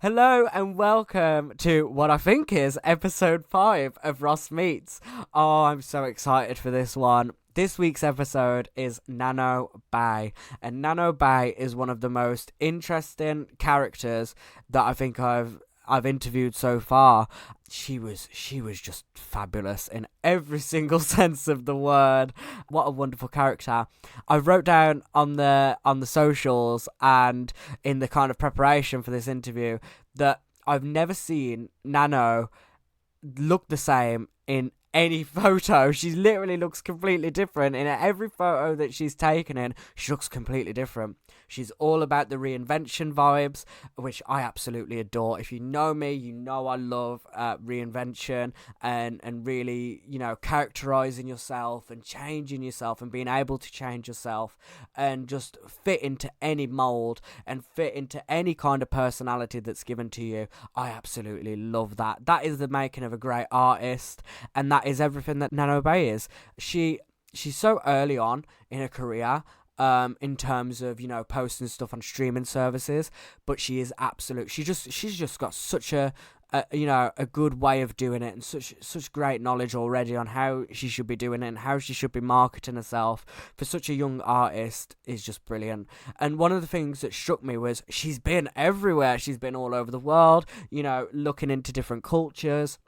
Hello and welcome to what I think is episode 5 of Ross Meets. Oh, I'm so excited for this one. This week's episode is Nano Bey, and Nano Bey is one of the most interesting characters that I think I've interviewed so far. She was just fabulous in every single sense of the word. What a wonderful character. I wrote down on the socials and in the kind of preparation for this interview that I've never seen Nano look the same in any photo. She literally looks completely different. In every photo that she's taken in, she looks completely different. She's all about the reinvention vibes, which I absolutely adore. If you know me, you know I love reinvention and really, characterizing yourself and changing yourself and being able to change yourself and just fit into any mold and fit into any kind of personality that's given to you. I absolutely love that. That is the making of a great artist, and that is everything that Nano Bey is. She's so early on in her career, in terms of posting stuff on streaming services, but she is absolute. She's just got such a good way of doing it and such great knowledge already on how she should be doing it and how she should be marketing herself for such a young artist is just brilliant. And one of the things that struck me was she's been everywhere. She's been all over the world, looking into different cultures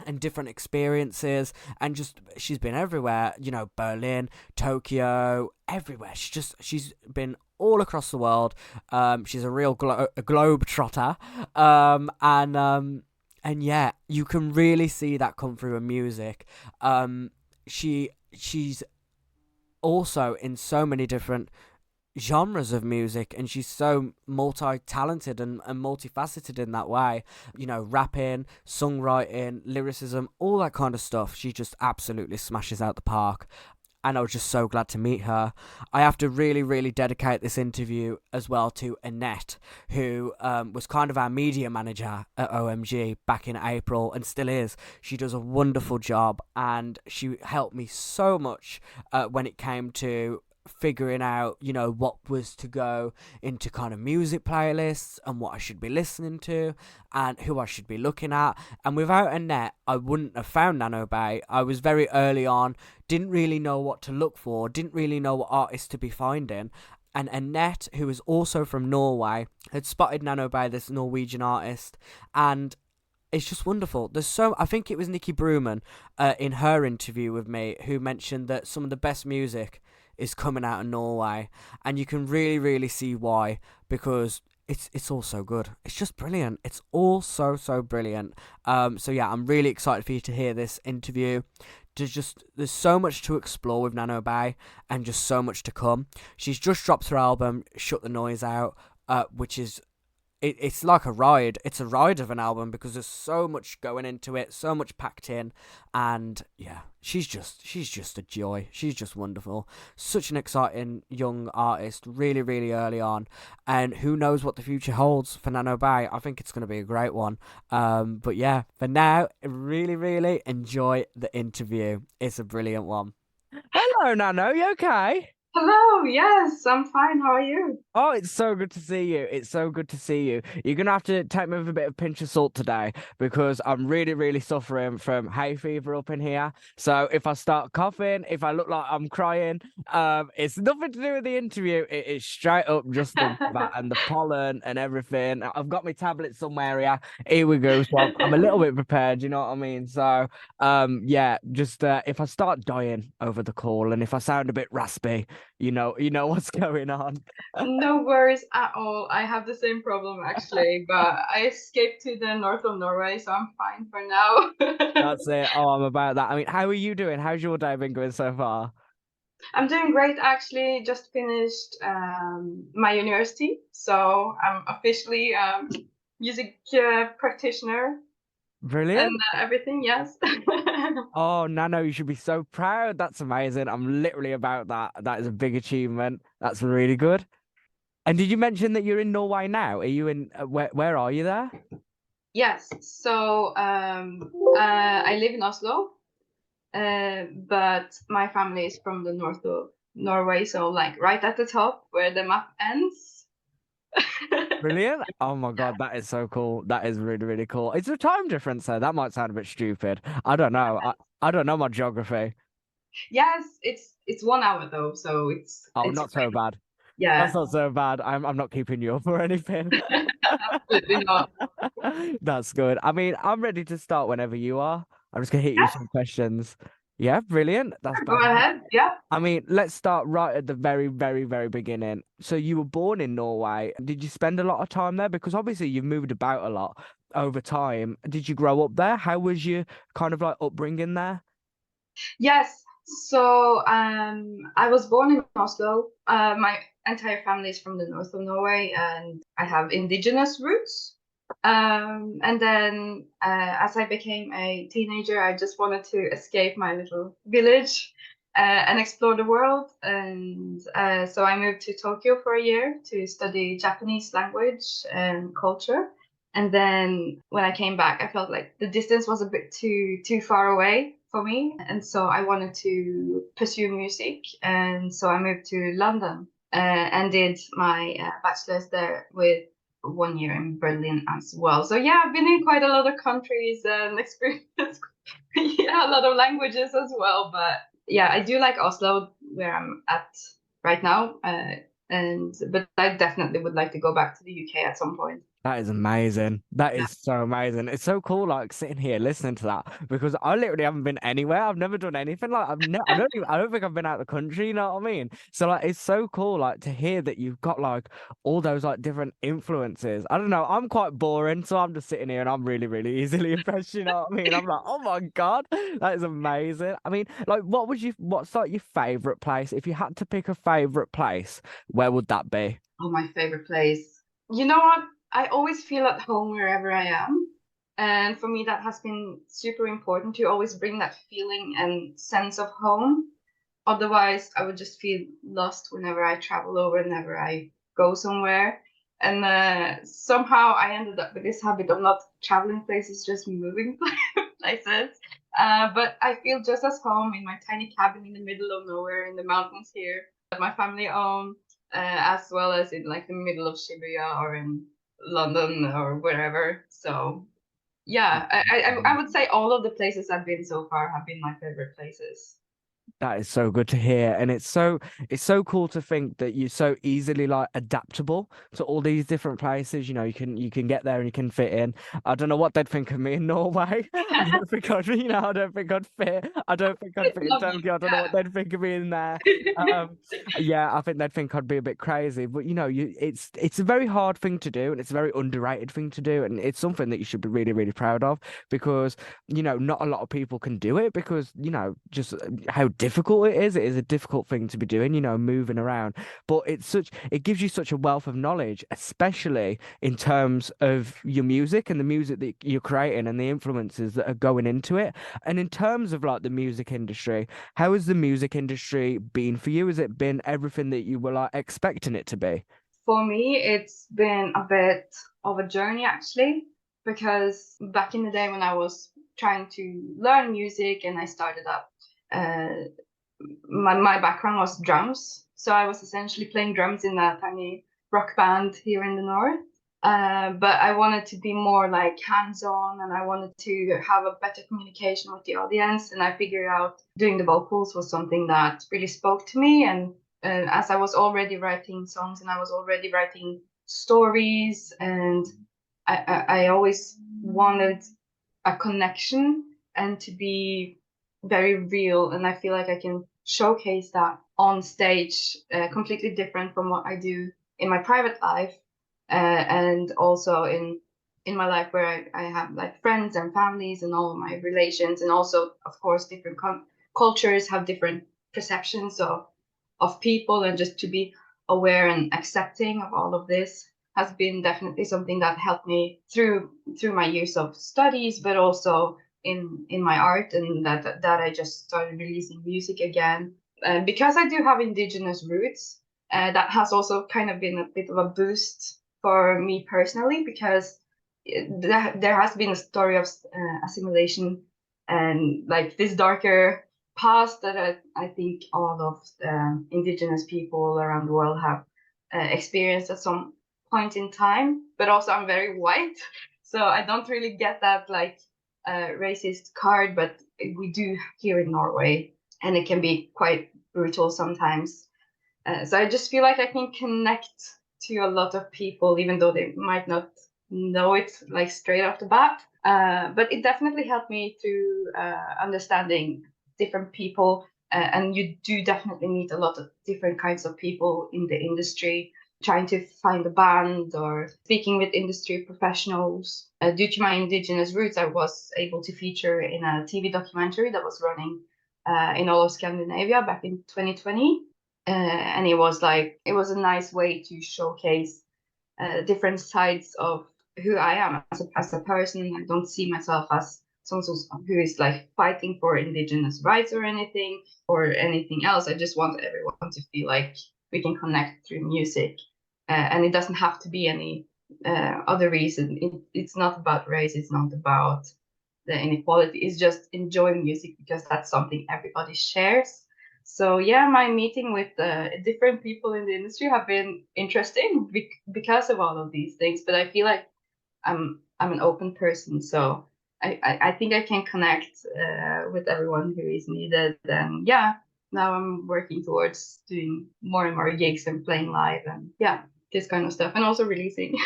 and different experiences, and just she's been everywhere, Berlin, Tokyo, everywhere. She's been all across the world. She's a real globe trotter. And yeah, you can really see that come through her music. She's also in so many different genres of music, and she's so multi-talented and multifaceted in that way. Rapping, songwriting, lyricism, all that kind of stuff. She just absolutely smashes out the park, and I was just so glad to meet her. I have to really, really dedicate this interview as well to Anette, who was kind of our media manager at OMG back in April and still is. She does a wonderful job, and she helped me so much when it came to figuring out, what was to go into kind of music playlists and what I should be listening to and who I should be looking at. And without Annette, I wouldn't have found Nano Bey. I was very early on, didn't really know what to look for, didn't really know what artists to be finding. And Annette, who is also from Norway, had spotted Nano Bey, this Norwegian artist, and it's just wonderful. I think it was Nikki Bruman in her interview with me who mentioned that some of the best music is coming out of Norway, and you can really, really see why, because it's all so good. It's just brilliant. It's all so brilliant. So yeah, I'm really excited for you to hear this interview. There's so much to explore with Nano Bey, and just so much to come. She's just dropped her album, Shut the Noise Out, which is it's like a ride. It's a ride of an album because there's so much going into it, so much packed in, and yeah, she's just a joy. She's just wonderful. Such an exciting young artist, really, really early on, and who knows what the future holds for Nano Bey. I think it's going to be a great one. But yeah, for now, really, really enjoy the interview. It's a brilliant one. Hello, Nano. You okay? Hello, yes, I'm fine. How are you? Oh, it's so good to see you. It's so good to see you. You're gonna have to take me with a bit of pinch of salt today because I'm really, really suffering from hay fever up in here. So if I start coughing, if I look like I'm crying, it's nothing to do with the interview. It is straight up just the weather and the pollen and everything. I've got my tablet somewhere here. Here we go. So I'm a little bit prepared. You know what I mean? So yeah, just if I start dying over the call and if I sound a bit raspy, you know what's going on. No worries at all. I have the same problem actually, but I escaped to the north of Norway, so I'm fine for now. That's it. Oh, I'm about that. I mean, how are you doing? How's your day been going so far? I'm doing great actually. Just finished my university, so I'm officially music practitioner and Brilliant. everything. Yes. Oh, Nano, you should be so proud. That's amazing. I'm literally about that. That is a big achievement. That's really good. And did you mention that you're in Norway now? Are you in where are you there? Yes. So I live in Oslo, but my family is from the north of Norway, so like right at the top where the map ends. Brilliant. Oh my God, that is so cool. That is really, really cool. It's a time difference though. That might sound a bit stupid. I don't know. I don't know my geography. Yes, it's 1 hour though, so Oh, it's not so fine. bad. That's Yeah, not so bad. I'm not keeping you up or anything. absolutely not. That's good. I mean, I'm ready to start whenever you are. I'm just gonna hit you with Yes, some questions. Yeah, brilliant. That's go bad. ahead. Yeah. I mean, let's start right at the very, very, very beginning. So you were born in Norway. Did you spend a lot of time there? Because obviously you've moved about a lot over time. Did you grow up there? How was your kind of like upbringing there? Yes. So I was born in Oslo. My entire family is from the north of Norway, and I have indigenous roots. And then as I became a teenager, I just wanted to escape my little village and explore the world. And so I moved to Tokyo for a year to study Japanese language and culture. And then when I came back, I felt like the distance was a bit too far away for me, and so I wanted to pursue music. And so I moved to London and did my bachelor's there with 1 year in Berlin as well. So yeah, I've been in quite a lot of countries and experienced yeah, a lot of languages as well. But yeah, I do like Oslo, where I'm at right now. And but I definitely would like to go back to the UK at some point. That is amazing. That Yeah. is so amazing. It's so cool, like sitting here listening to that because I literally haven't been anywhere. I've never done anything. Like I don't think I've been out of the country. You know what I mean? So like, it's so cool, like to hear that you've got like all those like different influences. I don't know. I'm quite boring, so I'm just sitting here and I'm really, really easily impressed. You know what I mean? I'm like, oh my God, that is amazing. I mean, like, what's like your favorite place? If you had to pick a favorite place, where would that be? Oh, my favorite place. You know what? I always feel at home wherever I am. And for me, that has been super important to always bring that feeling and sense of home. Otherwise, I would just feel lost whenever I travel or whenever I go somewhere. And somehow I ended up with this habit of not traveling places, just moving places. But I feel just as home in my tiny cabin in the middle of nowhere in the mountains here that my family own, as well as in like the middle of Shibuya or in London or wherever. So yeah, I would say all of the places I've been so far have been my favorite places. That is so good to hear. And it's so cool to think that you're so easily like adaptable to all these different places. You know, you can get there and you can fit in. I don't know what they'd think of me in Norway. I don't think I'd, you know, I don't think I'd fit. I don't think I'd fit in Love you. Tokyo. I don't know what they'd think of me in there. Yeah. Um, yeah, I think they'd think I'd be a bit crazy. But you know, it's a very hard thing to do and it's a very underrated thing to do. And it's something that you should be really, really proud of because you know, not a lot of people can do it because, you know, just how difficult it is. It is a difficult thing to be doing, you know, moving around. But it gives you such a wealth of knowledge, especially in terms of your music and the music that you're creating and the influences that are going into it. And in terms of like the music industry, how has the music industry been for you? Has it been everything that you were like expecting it to be? For me, it's been a bit of a journey actually, because back in the day when I was trying to learn music and I started up, uh, my background was drums. So I was essentially playing drums in a tiny rock band here in the north. But I wanted to be more like hands-on and I wanted to have a better communication with the audience. And I figured out doing the vocals was something that really spoke to me. And as I was already writing songs and I was already writing stories, and I always wanted a connection and to be very real. And I feel like I can showcase that on stage, completely different from what I do in my private life, and also in my life where I have like friends and families and all of my relations, and also of course different cultures have different perceptions of people, and just to be aware and accepting of all of this has been definitely something that helped me through my years of studies, but also in my art, and that I just started releasing music again. Because I do have indigenous roots, that has also kind of been a bit of a boost for me personally, because there has been a story of assimilation and like this darker past that I think all of the indigenous people around the world have experienced at some point in time, but also I'm very white, so I don't really get that like racist card, but we do here in Norway, and it can be quite brutal sometimes. So I just feel like I can connect to a lot of people, even though they might not know it like straight off the bat. But it definitely helped me through understanding different people. And you do definitely meet a lot of different kinds of people in the industry, trying to find a band or speaking with industry professionals. Due to my indigenous roots, I was able to feature in a TV documentary that was running in all of Scandinavia back in 2020. And it was a nice way to showcase different sides of who I am as a person. I don't see myself as someone who is like fighting for indigenous rights or anything else. I just want everyone to feel like we can connect through music, and it doesn't have to be any other reason. It's not about race. It's not about the inequality. It's just enjoying music because that's something everybody shares. So yeah, my meeting with different people in the industry have been interesting because of all of these things. But I feel like I'm an open person, so I think I can connect with everyone who is needed. And yeah, now I'm working towards doing more and more gigs and playing live, and yeah, this kind of stuff, and also releasing.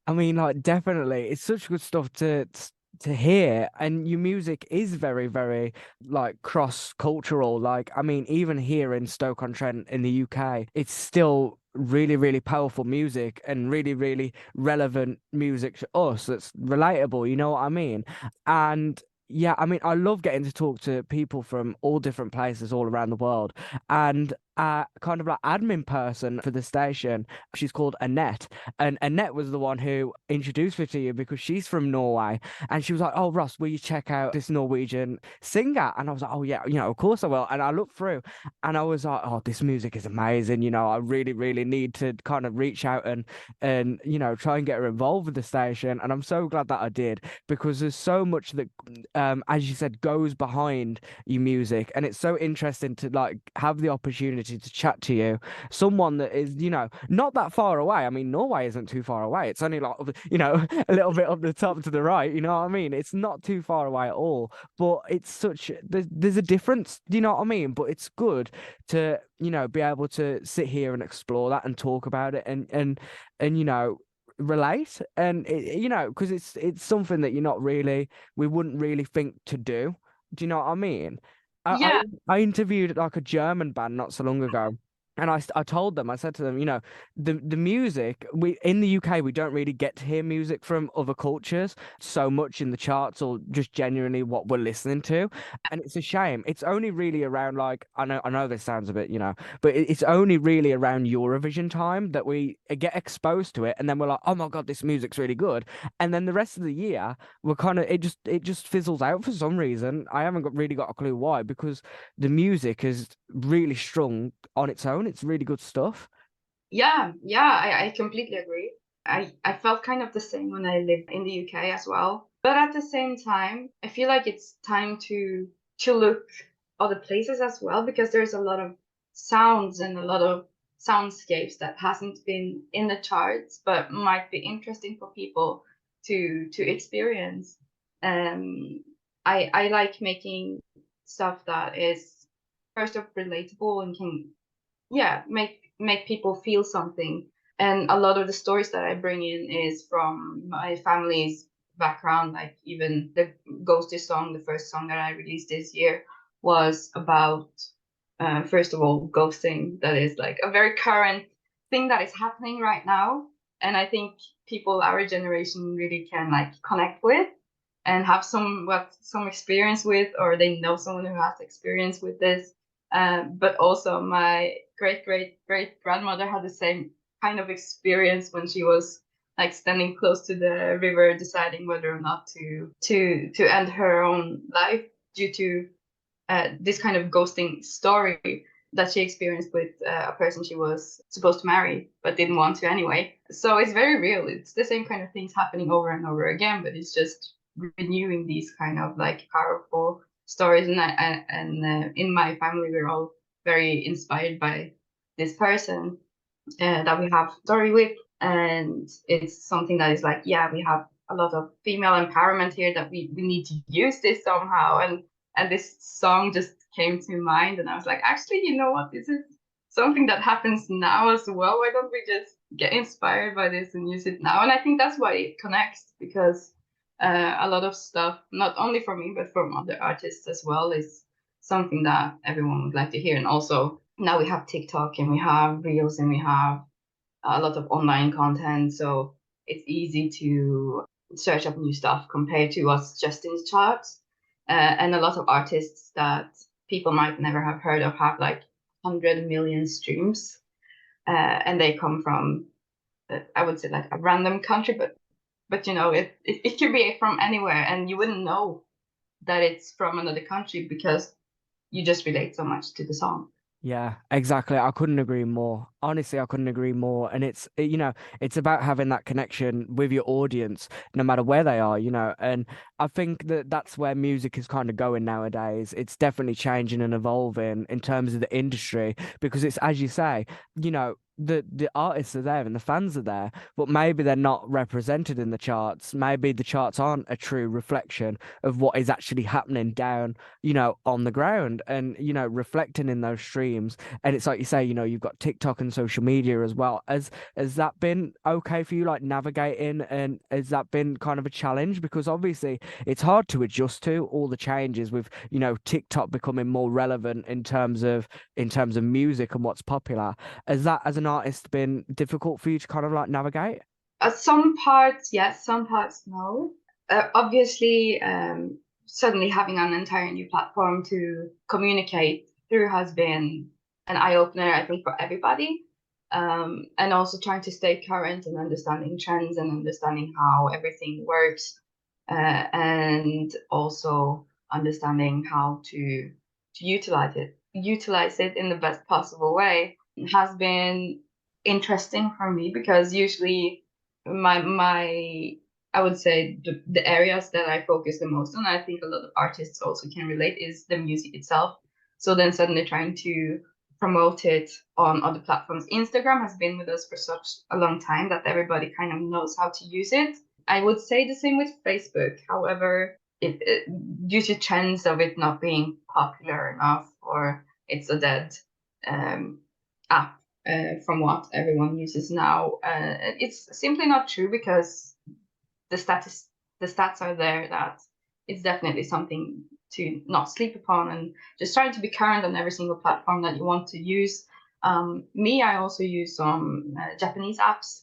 I mean, like, definitely, it's such good stuff to hear, and your music is very, very like cross-cultural. Like, I mean, even here in Stoke-on-Trent in the UK, it's still really, really powerful music and really, really relevant music to us that's relatable, you know what I mean? And yeah, I mean, I love getting to talk to people from all different places all around the world. And kind of like admin person for the station, she's called Anette. And Annette was the one who introduced me to you because she's from Norway. And she was like, "Oh, Ross, will you check out this Norwegian singer?" And I was like, "Oh, yeah, of course I will." And I looked through and I was like, "Oh, this music is amazing. I really, really need to kind of reach out and try and get her involved with the station." And I'm so glad that I did because there's so much that, as you said, goes behind your music. And it's so interesting to like have the opportunity to chat to you, someone that is, not that far away. I mean, Norway isn't too far away. It's only like, a little bit up the top to the right. You know what I mean? It's not too far away at all. But it's there's a difference. Do you know what I mean? But it's good to, be able to sit here and explore that and talk about it and relate and because it's something that we wouldn't really think to do. Do you know what I mean? I Yeah, I interviewed like a German band not so long ago. And I told them, I said to them, the music, we in the UK, we don't really get to hear music from other cultures so much in the charts or just genuinely what we're listening to. And it's a shame. It's only really around like, I know this sounds a bit, but it's only really around Eurovision time that we get exposed to it. And then we're like, oh my God, this music's really good. And then the rest of the year, we're kind of, it just fizzles out for some reason. I haven't really got a clue why, because the music is really strong on its own. It's really good stuff. yeah, I completely agree. I felt kind of the same when I lived in the UK as well. But at the same time, I feel like it's time to look other places as well, because there's a lot of sounds and a lot of soundscapes that hasn't been in the charts but might be interesting for people to experience. Um I like making stuff that is first off relatable and can, yeah, make people feel something. And a lot of the stories that I bring in is from my family's background. Like even the Ghosty song, the first song that I released this year, was about first of all ghosting. That is like a very current thing that is happening right now, and I think people our generation really can like connect with and have some experience with, or they know someone who has experience with this. But also my great grandmother had the same kind of experience when she was like standing close to the river, deciding whether or not to end her own life due to this kind of ghosting story that she experienced with a person she was supposed to marry but didn't want to anyway. So it's very real. It's the same kind of things happening over and over again, but it's just renewing these kind of like powerful stories. And in my family, we're all very inspired by this person that we have story with. And it's something that is like, yeah, we have a lot of female empowerment here, that we need to use this somehow. And this song just came to mind, and I was like, actually, you know what, this is something that happens now as well. Why don't we just get inspired by this and use it now? And I think that's why it connects, because a lot of stuff, not only from me but from other artists as well, is something that everyone would like to hear. And also now we have TikTok, and we have Reels, and we have a lot of online content, so it's easy to search up new stuff compared to what's just in the charts. And a lot of artists that people might never have heard of have like 100 million streams, and they come from, I would say, like a random country, but you know, it can be from anywhere, and you wouldn't know that it's from another country because you just relate so much to the song. Yeah, exactly. I couldn't agree more. Honestly, I couldn't agree more. And it's about having that connection with your audience, no matter where they are, And I think that that's where music is kind of going nowadays. It's definitely changing and evolving in terms of the industry because it's, as you say, the artists are there and the fans are there, but maybe they're not represented in the charts. Maybe the charts aren't a true reflection of what is actually happening down on the ground and, reflecting in those streams. And it's like you say, you've got TikTok and social media as well. Has that been okay for you, like navigating, and has that been kind of a challenge? Because obviously it's hard to adjust to all the changes with, TikTok becoming more relevant in terms of music and what's popular. Has that as an artist been difficult for you to kind of like navigate? Some parts, yes, some parts, no. Obviously, suddenly having an entire new platform to communicate through has been an eye opener, I think, for everybody. And also trying to stay current and understanding trends and understanding how everything works, and also understanding how to utilize it in the best possible way has been interesting for me, because usually my I would say the areas that I focus the most on, I think a lot of artists also can relate, is the music itself. So then suddenly trying to promote it on other platforms. Instagram has been with us for such a long time that everybody kind of knows how to use it. I would say the same with Facebook. However, due to trends of it not being popular enough, or it's a dead um, app, from what everyone uses now. It's simply not true, because the status the stats are there that it's definitely something to not sleep upon, and just trying to be current on every single platform that you want to use. I also use some Japanese apps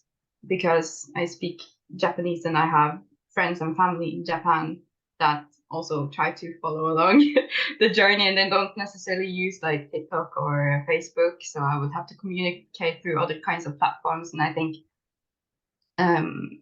because I speak Japanese, and I have friends and family in Japan that also try to follow along the journey, and they don't necessarily use like TikTok or Facebook. So I would have to communicate through other kinds of platforms. And I think um,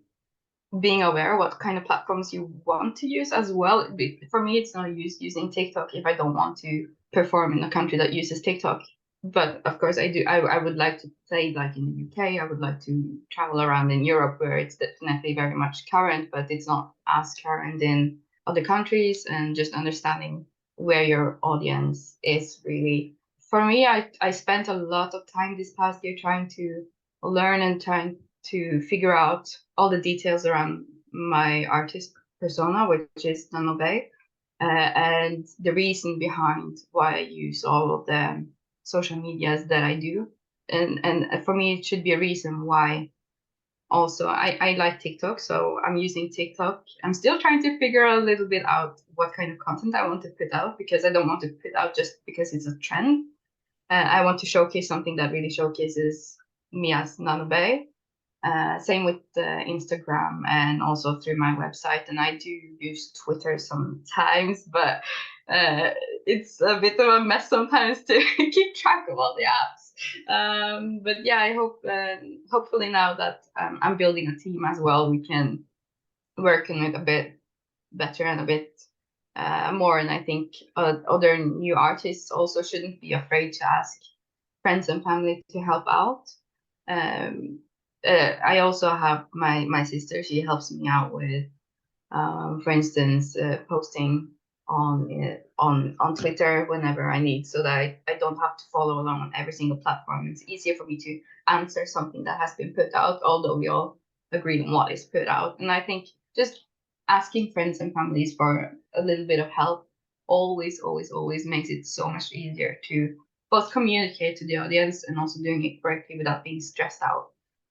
being aware what kind of platforms you want to use as well. For me, it's no use using TikTok if I don't want to perform in a country that uses TikTok. But of course, I do. I would like to play like in the UK. I would like to travel around in Europe, where it's definitely very much current, but it's not as current in other countries. And just understanding where your audience is really. For me, I spent a lot of time this past year trying to learn and trying to figure out all the details around my artist persona, which is Nano Bey, and the reason behind why I use all of the social medias that I do. And for me, it should be a reason why. Also, I like TikTok, so I'm using TikTok. I'm still trying to figure a little bit out what kind of content I want to put out, because I don't want to put out just because it's a trend. I want to showcase something that really showcases me as Nano Bey. Same with Instagram, and also through my website. And I do use Twitter sometimes, but uh, it's a bit of a mess sometimes to keep track of all the apps. But yeah, I hope, hopefully now that I'm building a team as well, we can work on it a bit better and a bit more. And I think other new artists also shouldn't be afraid to ask friends and family to help out. Um, I also have my sister. She helps me out with, for instance, posting on Twitter whenever I need, so that I don't have to follow along on every single platform. It's easier for me to answer something that has been put out, although we all agree on what is put out. And I think just asking friends and families for a little bit of help always, always, always makes it so much easier to both communicate to the audience and also doing it correctly without being stressed out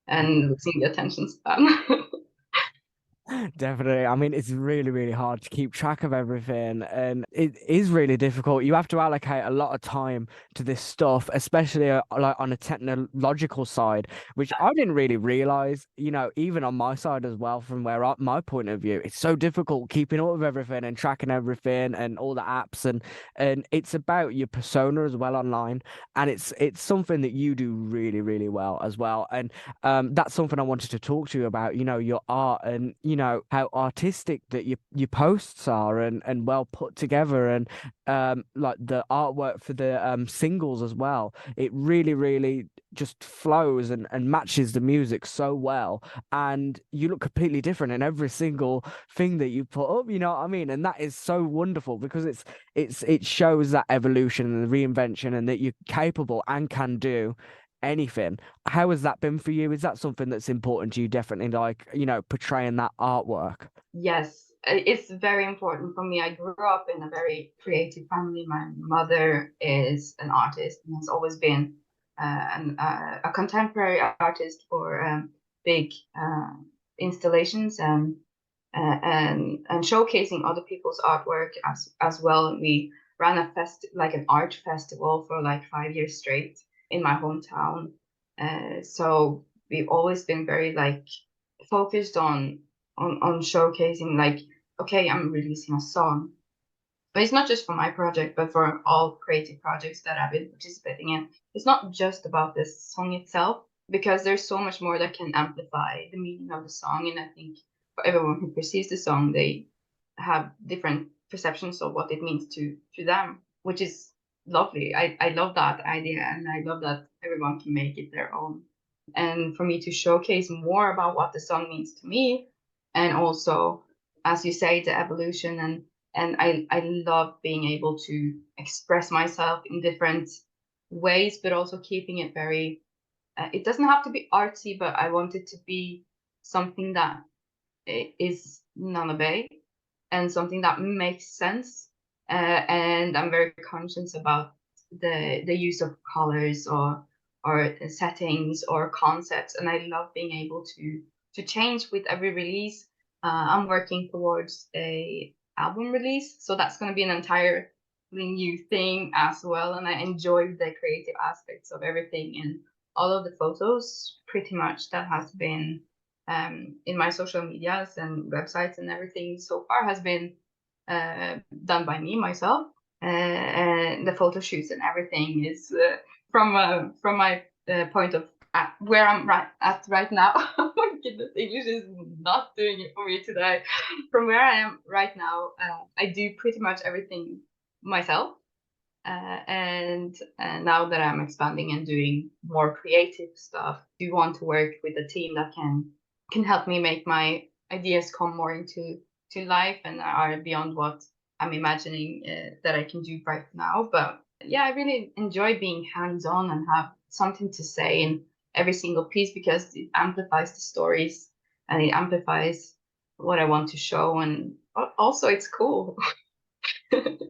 and losing the attention span. Definitely. I mean, it's really, really hard to keep track of everything, and it is really difficult. You have to allocate a lot of time to this stuff, especially like on a technological side, which I didn't really realize, even on my side as well, from my point of view, it's so difficult keeping up with everything and tracking everything and all the apps, and it's about your persona as well online, and it's something that you do really, really well as well. And that's something I wanted to talk to you about, your art and, how artistic that your posts are and well put together and like the artwork for the singles as well. It really, really just flows and matches the music so well. And you look completely different in every single thing that you put up, you know what I mean? And that is so wonderful because it shows that evolution and the reinvention and that you're capable and can do anything. How has that been for you? Is that something that's important to you? Definitely, like, portraying that artwork. Yes, it's very important for me. I grew up in a very creative family. My mother is an artist and has always been a contemporary artist for big installations and showcasing other people's artwork as well. And we ran like an art festival for like 5 years straight in my hometown. So we've always been very like focused on showcasing like, okay, I'm releasing a song. But it's not just for my project, but for all creative projects that I've been participating in. It's not just about the song itself, because there's so much more that can amplify the meaning of the song. And I think for everyone who perceives the song, they have different perceptions of what it means to them, which is lovely. I love that idea, and I love that everyone can make it their own. And for me to showcase more about what the song means to me, and also, as you say, the evolution, and I love being able to express myself in different ways, but also keeping it very, it doesn't have to be artsy, but I want it to be something that is Nano Bey and something that makes sense. And I'm very conscious about the use of colors or settings or concepts, and I love being able to change with every release. I'm working towards a album release, so that's going to be an entirely new thing as well, and I enjoy the creative aspects of everything. And all of the photos pretty much that has been in my social medias and websites and everything so far has been done by me myself. And the photo shoots and everything is from my point of where I'm right now. Oh my goodness, English is not doing it for me today. From where I am right now, I do pretty much everything myself. And now that I'm expanding and doing more creative stuff, I do want to work with a team that can help me make my ideas come more into to life and are beyond what I'm imagining that I can do right now. But yeah, I really enjoy being hands-on and have something to say in every single piece, because it amplifies the stories and it amplifies what I want to show, and also it's cool.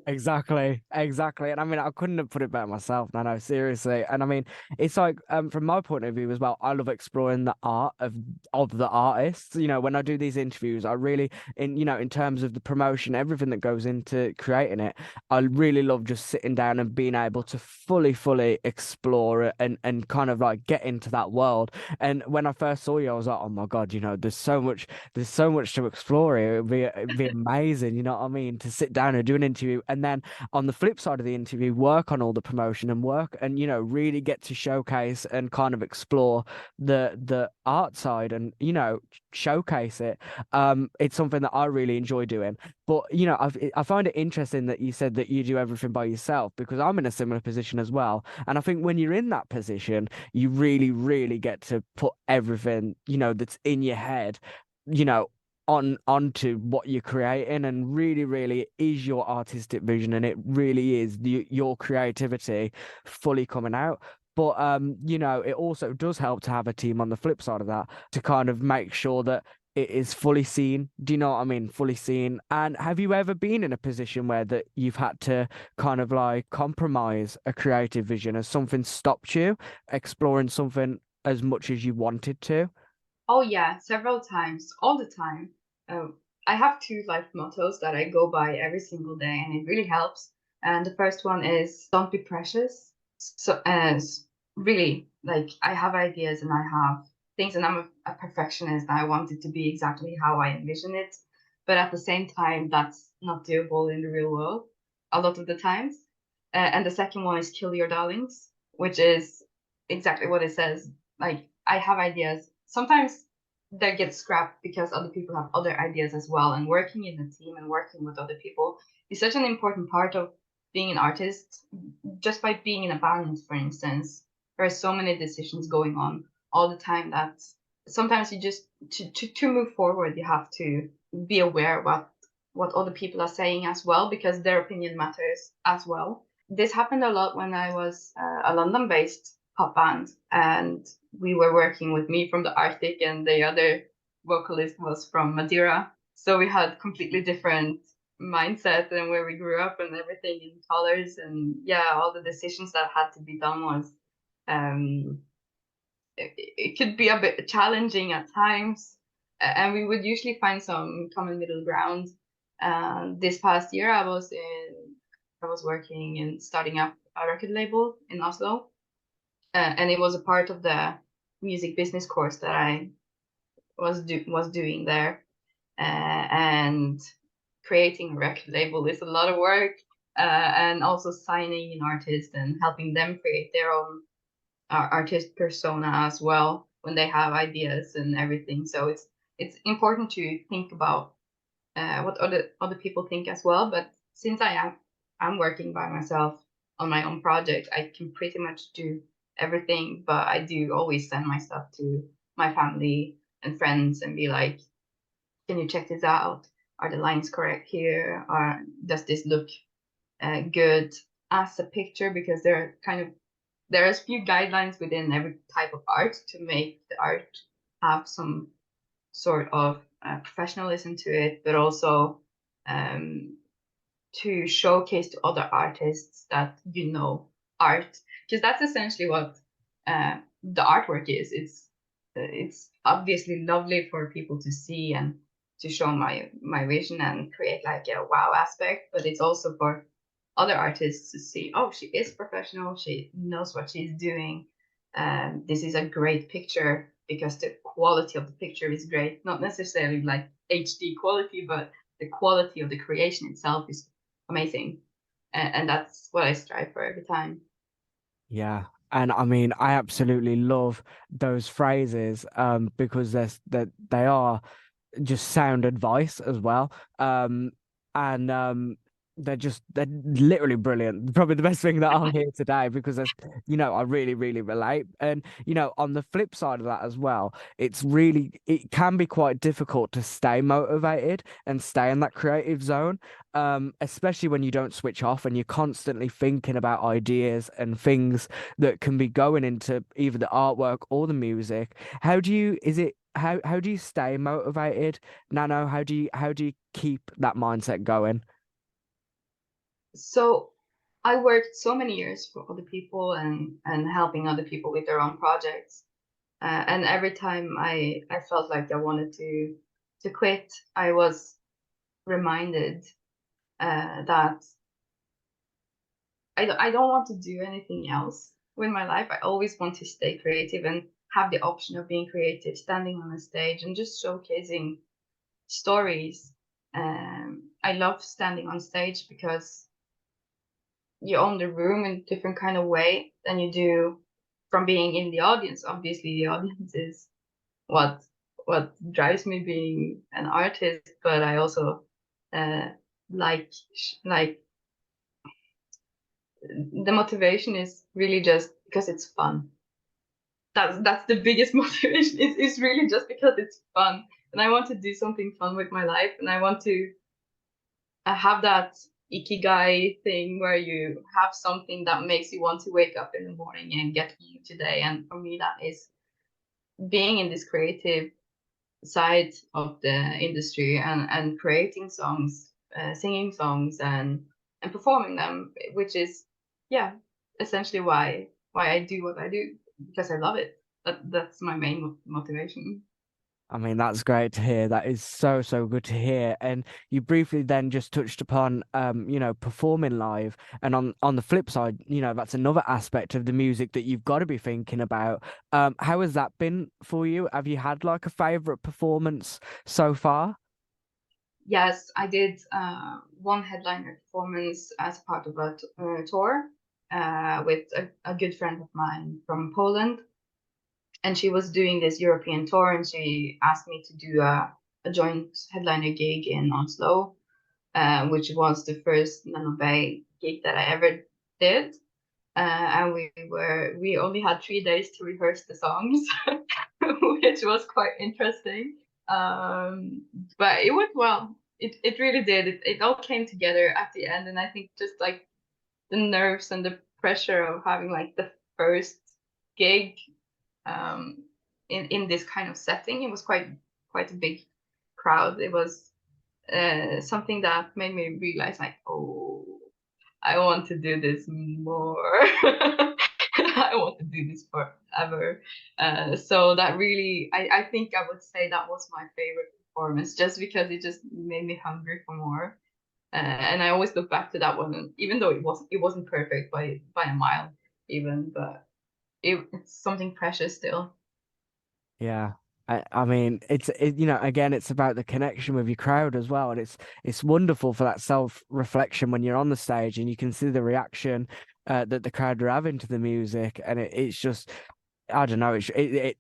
Exactly, exactly. And I mean, I couldn't have put it better myself. No, no, seriously. And I mean, it's like from my point of view as well, I love exploring the art of the artists. When I do these interviews, I really in terms of the promotion, everything that goes into creating it, I really love just sitting down and being able to fully explore it and kind of like get into that world. And when I first saw you, I was like, oh my God, there's so much to explore here. It'd be amazing, you know what I mean, to sit down and do an interview, and then on the flip side of the interview, work on all the promotion and work and really get to showcase and kind of explore the art side and showcase it. It's something that I really enjoy doing. But I find it interesting that you said that you do everything by yourself, because I'm in a similar position as well. And I think when you're in that position, you really, really get to put everything, that's in your head, you know, onto what you're creating, and really really is your artistic vision, and it really is your creativity fully coming out. But you know, it also does help to have a team on the flip side of that to kind of make sure that it is fully seen. Do you know what I mean? Fully seen. And have you ever been in a position where that you've had to kind of like compromise a creative vision as something stopped you exploring something as much as you wanted to? Oh yeah, several times, all the time. Um, I have two life mottos that I go by every single day, and it really helps. And the first one is don't be precious. So as really, like I have ideas and I have things, and I'm a perfectionist. I want it to be exactly how I envision it, but at the same time, that's not doable in the real world a lot of the times. And the second one is kill your darlings, which is exactly what it says. Like I have ideas. Sometimes they get scrapped because other people have other ideas as well. And working in a team and working with other people is such an important part of being an artist. Just by being in a band, for instance, there are so many decisions going on all the time that sometimes you just to move forward, you have to be aware what other people are saying as well, because their opinion matters as well. This happened a lot when I was a London-based pop band, and we were working with me from the Arctic, and the other vocalist was from Madeira. So we had completely different mindset and where we grew up and everything in colors, and yeah, all the decisions that had to be done was um, it could be a bit challenging at times, and we would usually find some common middle ground. This past year, I was working and starting up a record label in Oslo, and it was a part of the music business course that I was doing there. And creating a record label is a lot of work, and also signing an artist and helping them create their own artist persona as well when they have ideas and everything. So it's important to think about what other people think as well. But since I'm working by myself on my own project, I can pretty much do everything. But I do always send my stuff to my family and friends and be like, "Can you check this out? Are the lines correct here? Or does this look good as a picture?" Because there's few guidelines within every type of art to make the art have some sort of professionalism to it, but also um, to showcase to other artists that you know art, because that's essentially what the artwork is. It's obviously lovely for people to see and to show my vision and create like a wow aspect, but it's also for other artists to see, oh, she is professional, she knows what she's doing, and this is a great picture because the quality of the picture is great, not necessarily like HD quality, but the quality of the creation itself is amazing, and that's what I strive for every time. Yeah. And I mean, I absolutely love those phrases because that they are just sound advice as well. And they're literally brilliant. Probably the best thing that I'll hear today because that's, you know, I really really relate. And you know, on the flip side of that as well, it can be quite difficult to stay motivated and stay in that creative zone. Especially when you don't switch off and you're constantly thinking about ideas and things that can be going into either the artwork or the music. How do you is it how do you stay motivated, Nano? How do you keep that mindset going? So I worked so many years for other people and helping other people with their own projects. And every time I felt like I wanted to quit, I was reminded that I don't want to do anything else with my life. I always want to stay creative and have the option of being creative, standing on a stage and just showcasing stories. I love standing on stage because you own the room in a different kind of way than you do from being in the audience. Obviously, the audience is what what drives me being an artist, but I also uh, like the motivation is really just because it's fun. That's the biggest motivation. It's really just because it's fun. and I want to do something fun with my life, and I want to have that ikigai thing where you have something that makes you want to wake up in the morning and get on today. And for me, that is being in this creative side of the industry and creating songs, singing songs and performing them, which is yeah, essentially why I do what I do because I love it. That's my main motivation. I mean, that's great to hear. That is so, so good to hear. And you briefly then just touched upon, performing live. And on the flip side, that's another aspect of the music that you've got to be thinking about. How has that been for you? Have you had like a favorite performance so far? Yes, I did one headliner performance as part of a tour with a good friend of mine from Poland, and she was doing this European tour, and she asked me to do a joint headliner gig in Oslo, which was the first Nano Bey gig that I ever did. And we only had 3 days to rehearse the songs, which was quite interesting. Um, but it went well. It really did. It all came together at the end, and I think just like the nerves and the pressure of having like the first gig um, in this kind of setting, it was quite a big crowd. It was something that made me realize like, oh, I want to do this more. I want to do this forever. So that really, I think I would say that was my favorite performance, just because it just made me hungry for more. And I always look back to that one, and even though it wasn't perfect by a mile, even, but it's something precious still. Yeah. I mean, again, it's about the connection with your crowd as well. And it's wonderful for that self-reflection when you're on the stage and you can see the reaction that the crowd are having to the music. And it's just, I don't know.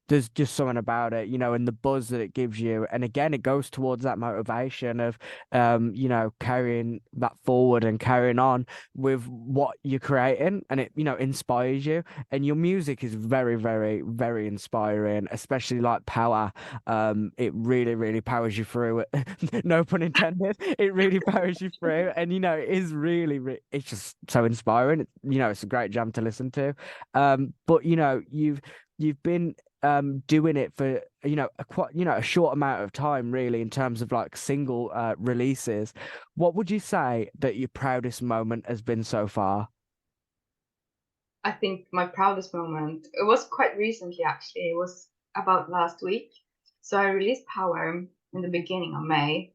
There's just something about it, and the buzz that it gives you. And again, it goes towards that motivation of, carrying that forward and carrying on with what you're creating, and it, inspires you. And your music is very, very, very inspiring, especially like Power. It really, really powers you through it. No pun intended. It really powers you through, and it is really, it's just so inspiring. It's a great jam to listen to. But you've been doing it for a quite a short amount of time really in terms of like single releases. What would you say that your proudest moment has been so far? I think my proudest moment, it was quite recently actually. It was about last week. So I released Power in the beginning of May,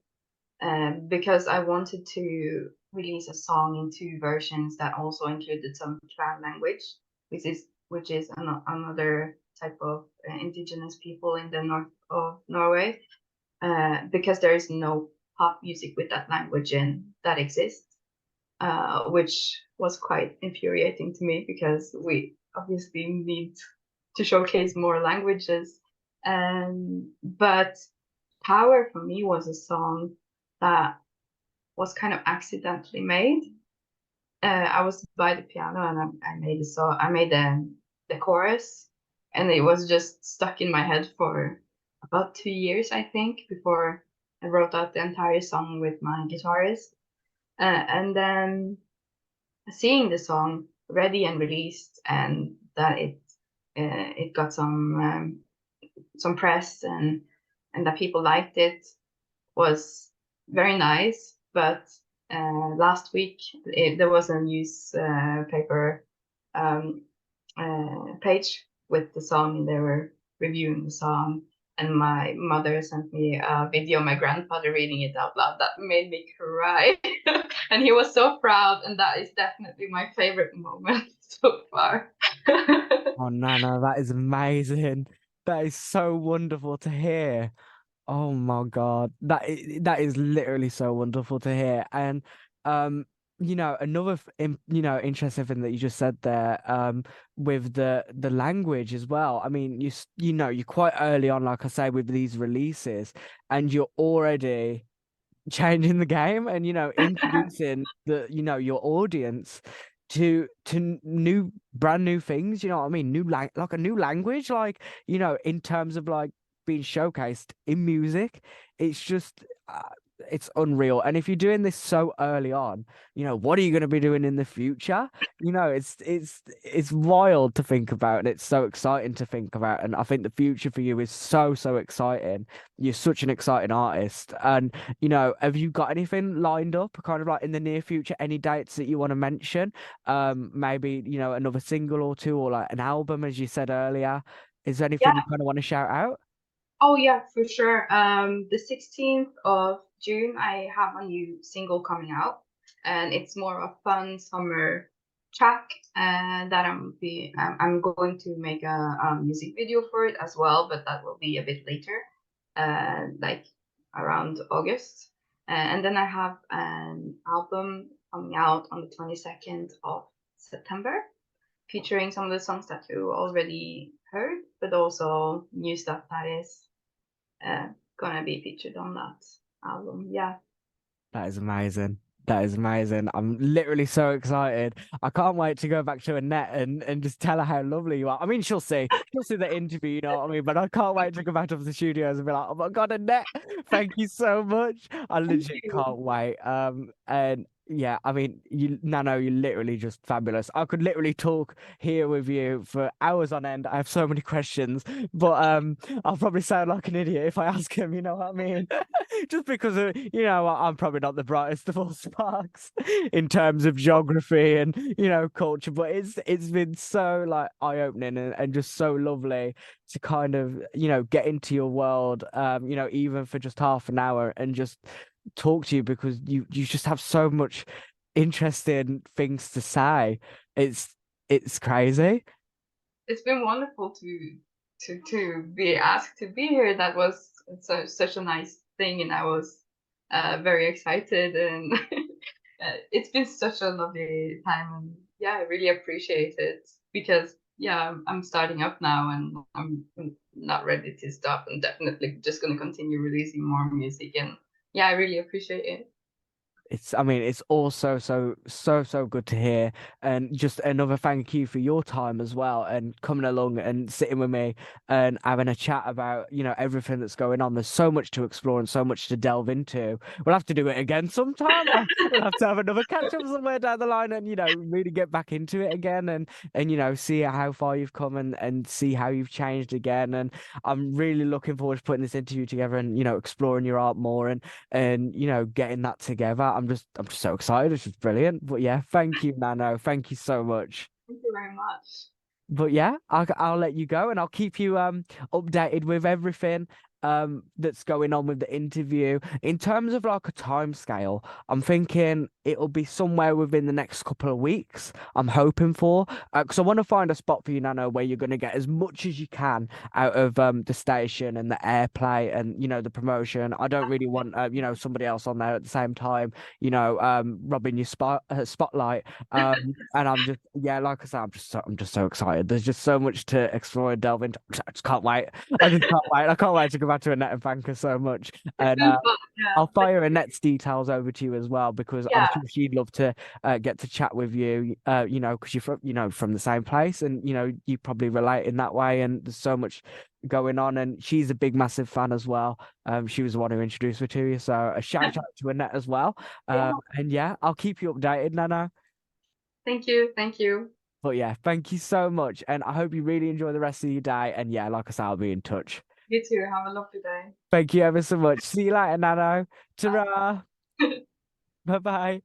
because I wanted to release a song in two versions that also included some clan language, which is another type of indigenous people in the north of Norway, because there is no pop music with that language in that exists, which was quite infuriating to me because we obviously need to showcase more languages. But Power for me was a song that was kind of accidentally made. I was by the piano and I made the song. I made the chorus, and it was just stuck in my head for about 2 years, I think, before I wrote out the entire song with my guitarist. And then seeing the song ready and released, and that it got some press and that people liked it was very nice. But last week there was a newspaper page with the song, and they were reviewing the song. And my mother sent me a video of my grandfather reading it out loud. That made me cry. And he was so proud. And that is definitely my favorite moment so far. Oh, Nana, that is amazing. That is so wonderful to hear. Oh my God. That is literally so wonderful to hear. And another interesting thing that you just said there, with the language as well. I mean, you're quite early on, like I say, with these releases, and you're already changing the game and introducing your audience to brand new things, you know what I mean, like a new language, like in terms of like being showcased in music. It's just it's unreal. And if you're doing this so early on, what are you going to be doing in the future? It's wild to think about, and it's so exciting to think about. And I think the future for you is so, so exciting. You're such an exciting artist. And have you got anything lined up kind of like in the near future, any dates that you want to mention? Maybe, another single or two, or like an album, as you said earlier. Is there anything you Yeah. kind of want to shout out? Oh yeah, for sure. The 16th of June, I have a new single coming out, and it's more of a fun summer track, that I'm going to make a music video for it as well, but that will be a bit later, like around August. And then I have an album coming out on the 22nd of September, featuring some of the songs that you already heard, but also new stuff that is uh, gonna be featured on that album. Yeah. That is amazing. That is amazing. I'm literally so excited. I can't wait to go back to Annette and just tell her how lovely you are. I mean, she'll see the interview, you know what I mean? But I can't wait to go back to the studios and be like, oh my God, Annette, thank you so much. I Thank legit you. can't wait. And yeah, I mean, Nano, you're literally just fabulous. I could literally talk here with you for hours on end. I have so many questions, but I'll probably sound like an idiot if I ask him, you know what I mean? Just because I'm probably not the brightest of all sparks in terms of geography and culture, but it's been so like eye-opening and just so lovely to kind of get into your world, even for just half an hour and just talk to you, because you just have so much interesting things to say. It's crazy. It's been wonderful to be asked to be here. That was such a nice thing, and I was very excited, and it's been such a lovely time, and yeah, I really appreciate it because yeah, I'm starting up now, and I'm not ready to stop, and definitely just gonna continue releasing more music, and yeah, I really appreciate it. I mean, it's also so good to hear. And just another thank you for your time as well, and coming along and sitting with me and having a chat about, everything that's going on. There's so much to explore and so much to delve into. We'll have to do it again sometime. We'll have to have another catch up somewhere down the line and, really get back into it again, and see how far you've come, and see how you've changed again. And I'm really looking forward to putting this interview together and, exploring your art more, and getting that together. I'm just so excited. It's just brilliant. But yeah, thank you, Nano. Thank you so much. Thank you very much. But yeah, I'll let you go, and I'll keep you updated with everything that's going on with the interview. In terms of like a time scale, I'm thinking it'll be somewhere within the next couple of weeks. I'm hoping for, because I want to find a spot for you, Nano, where you're going to get as much as you can out of the station and the airplay and the promotion. I don't really want somebody else on there at the same time, robbing your spotlight. And I'm just, yeah, like I said, I'm just so excited. There's just so much to explore and delve into. I just can't wait. I just can't wait. I can't wait to go back to Annette and thank her so much. It's And been fun. Yeah. I'll Thank fire you. Annette's details over to you as well, because I'm Yeah. sure she'd love to get to chat with you. Because you're from the same place, and you probably relate in that way. And there's so much going on, and she's a big, massive fan as well. She was the one who introduced me to you, so a shout out to Annette as well. Yeah. And yeah, I'll keep you updated, Nana. Thank you. Thank you. But yeah, thank you so much. And I hope you really enjoy the rest of your day. And yeah, like I said, I'll be in touch. You too. Have a lovely day. Thank you ever so much. See you later, Nano. Ta-ra. Bye. Bye bye.